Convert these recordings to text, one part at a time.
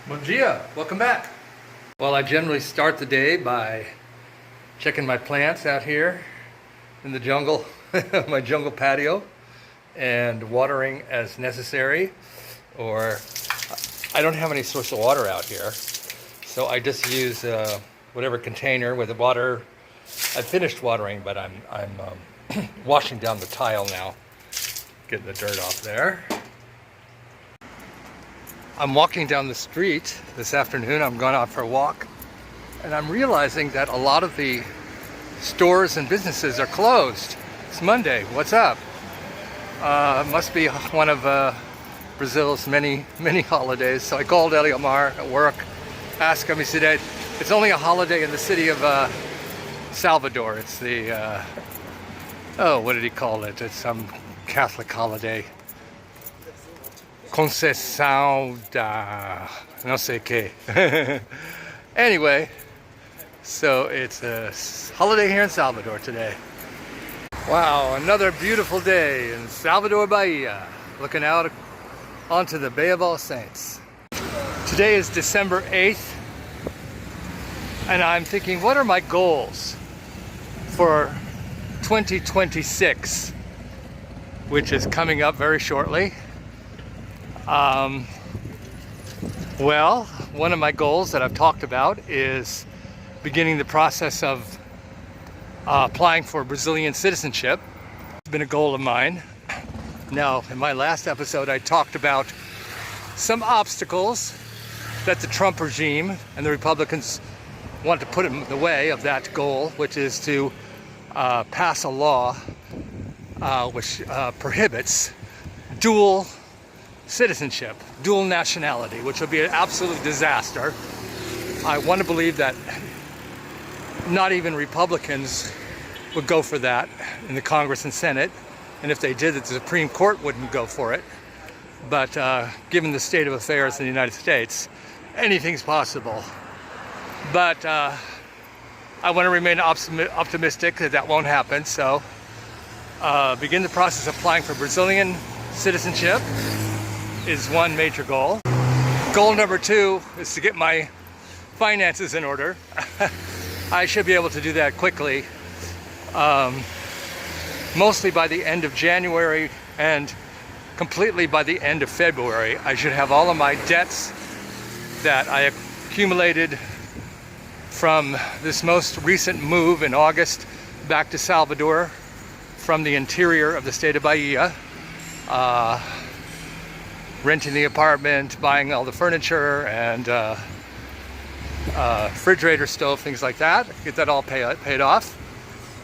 Bom dia, welcome back. Well, I generally start the day by checking my plants out here in the jungle, my jungle patio, and watering as necessary. Or I don't have any source of water out here, so I just use whatever container with the water. I finished watering, but I'm washing down the tile now, getting the dirt off there. I'm walking down the street this afternoon. I'm going out for a walk, and I'm realizing that a lot of the stores and businesses are closed. It's Monday. What's up? Must be one of Brazil's many holidays. So I called Eliomar at work, asked him. He said it's only a holiday in the city of Salvador. It's the what did he call it? It's some Catholic holiday. Conceição da não sei que. Anyway, so it's a holiday here in Salvador today. Wow, another beautiful day in Salvador, Bahia. Looking out onto the Bay of All Saints. Today is December 8th, and I'm thinking, what are my goals for 2026, which is coming up very shortly. Well, one of my goals that I've talked about is beginning the process of applying for Brazilian citizenship. It's been a goal of mine. Now, in my last episode, I talked about some obstacles that the Trump regime and the Republicans want to put in the way of that goal, which is to pass a law which prohibits dual citizenship, dual nationality, which would be an absolute disaster. I want to believe that not even Republicans would go for that in the Congress and Senate, and if they did, the Supreme Court wouldn't go for it. But given the state of affairs in the United States, anything's possible. But I want to remain optimistic that that won't happen, so begin the process of applying for Brazilian citizenship is one major goal. Goal number 2 is to get my finances in order. I should be able to do that quickly, mostly by the end of January and completely by the end of February. I should have all of my debts that I accumulated from this most recent move in August back to Salvador from the interior of the state of Bahia. Renting the apartment, buying all the furniture and refrigerator, stove, things like that. Get that all paid off,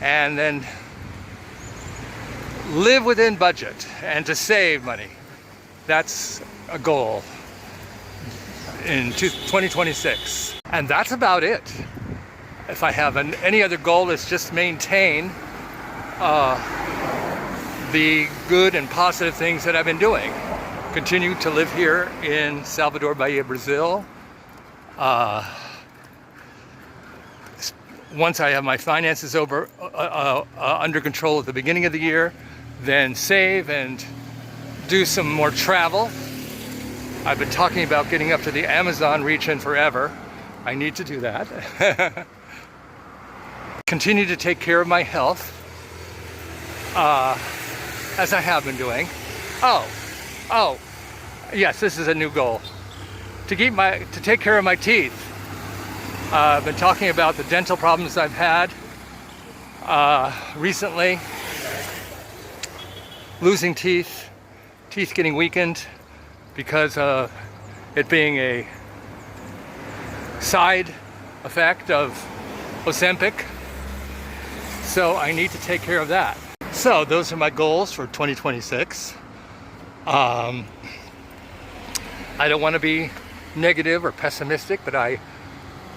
and then live within budget and to save money. That's a goal in 2026, and that's about it. If I have any other goal, is just maintain the good and positive things that I've been doing. Continue to live here in Salvador, Bahia, Brazil. Once I have my finances under control at the beginning of the year, then save and do some more travel. I've been talking about getting up to the Amazon region forever. I need to do that. Continue to take care of my health, as I have been doing. Oh, yes, this is a new goal. To take care of my teeth. I've been talking about the dental problems I've had recently. Losing teeth getting weakened because of it being a side effect of Ozempic. So I need to take care of that. So those are my goals for 2026. I don't want to be negative or pessimistic, but I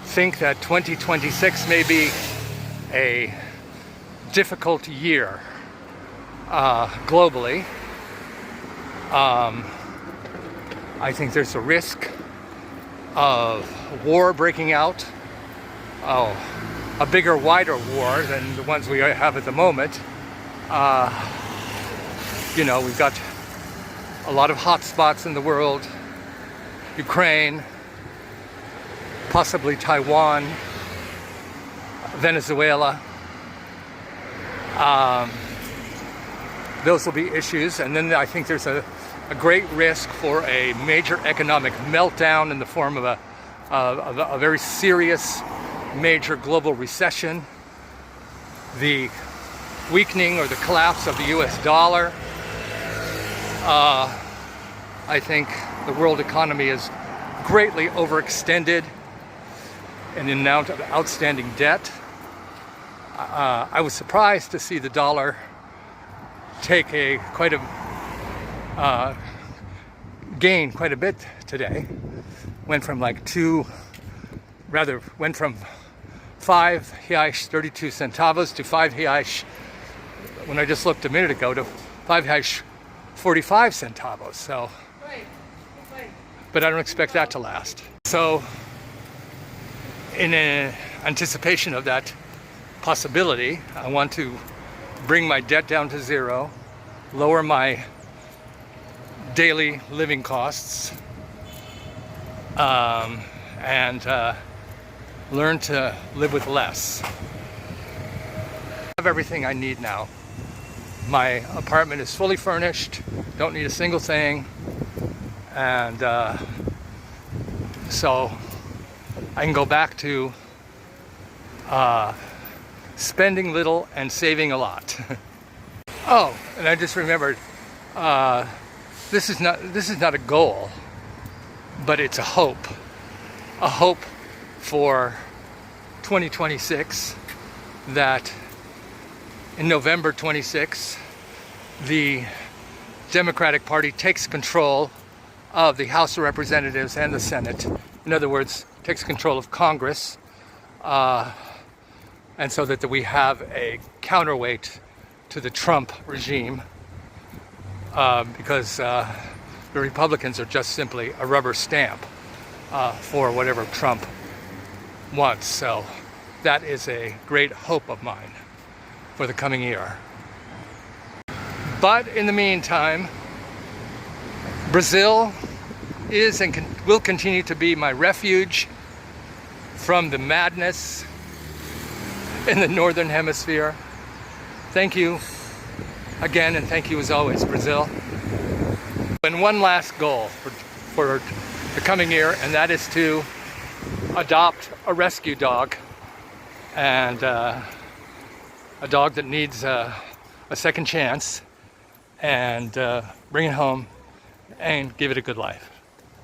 think that 2026 may be a difficult year globally. I think there's a risk of war breaking out, a bigger, wider war than the ones we have at the moment. We've got a lot of hot spots in the world. Ukraine, possibly Taiwan, Venezuela. Those will be issues. And then I think there's a great risk for a major economic meltdown in the form of a very serious major global recession, the weakening or the collapse of the US dollar. I think the world economy is greatly overextended in the amount of outstanding debt. I was surprised to see the dollar take gain quite a bit today. Went from 5 reais 32 centavos to 5 reais, when I just looked a minute ago, to 5 reais 45 centavos. So, but I don't expect that to last. So, in anticipation of that possibility, I want to bring my debt down to zero, lower my daily living costs, and learn to live with less. I have everything I need now. My apartment is fully furnished, don't need a single thing, and so I can go back to spending little and saving a lot. Oh, and I just remembered, this is not a goal, but it's a hope for 2026, that in November 26, the Democratic Party takes control of the House of Representatives and the Senate. In other words, takes control of Congress, and so that we have a counterweight to the Trump regime, because the Republicans are just simply a rubber stamp for whatever Trump wants. So that is a great hope of mine for the coming year. But in the meantime, Brazil is and will continue to be my refuge from the madness in the Northern Hemisphere. Thank you again, and thank you as always, Brazil. And one last goal for the coming year, and that is to adopt a rescue dog, and a dog that needs a second chance, and bring it home and give it a good life.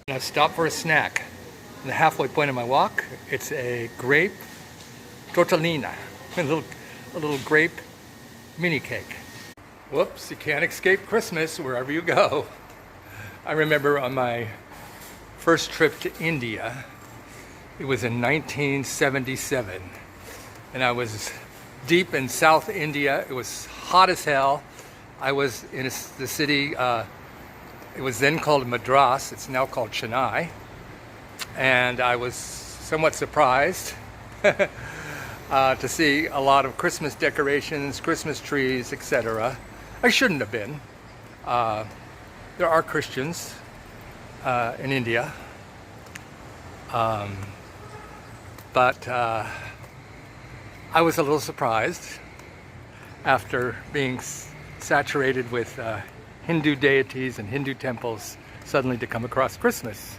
I stopped for a snack. The halfway point of my walk, it's a grape tortellina, a little grape mini cake. Whoops, you can't escape Christmas wherever you go. I remember on my first trip to India, it was in 1977, and I was deep in South India. It was hot as hell. I was in the city, it was then called Madras, it's now called Chennai, and I was somewhat surprised to see a lot of Christmas decorations, Christmas trees, etc. I shouldn't have been. There are Christians in India, but I was a little surprised after being saturated with Hindu deities and Hindu temples suddenly to come across Christmas.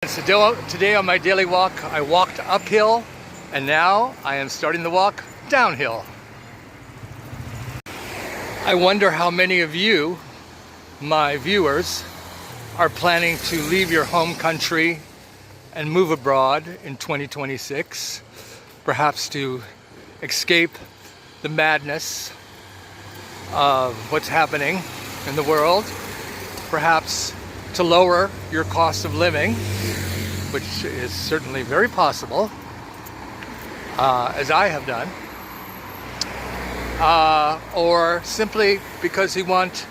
So today on my daily walk, I walked uphill, and now I am starting the walk downhill. I wonder how many of you, my viewers, are planning to leave your home country and move abroad in 2026, perhaps to escape the madness of what's happening in the world, perhaps to lower your cost of living, which is certainly very possible, as I have done, or simply because you want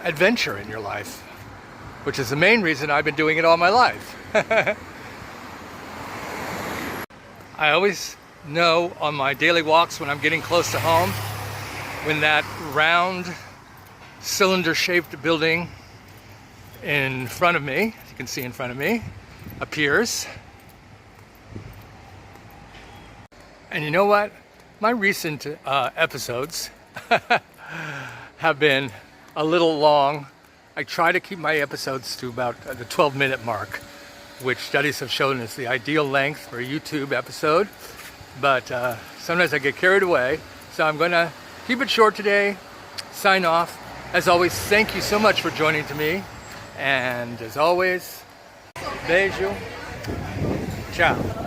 adventure in your life, which is the main reason I've been doing it all my life. I always know on my daily walks when I'm getting close to home, when that round cylinder-shaped building in front of me, you can see in front of me, appears, And you know what? My recent episodes have been a little long. I try to keep my episodes to about the 12-minute mark, which studies have shown is the ideal length for a YouTube episode. But sometimes I get carried away, so I'm going to keep it short today, sign off. As always, thank you so much for joining me. And as always, beijo, ciao.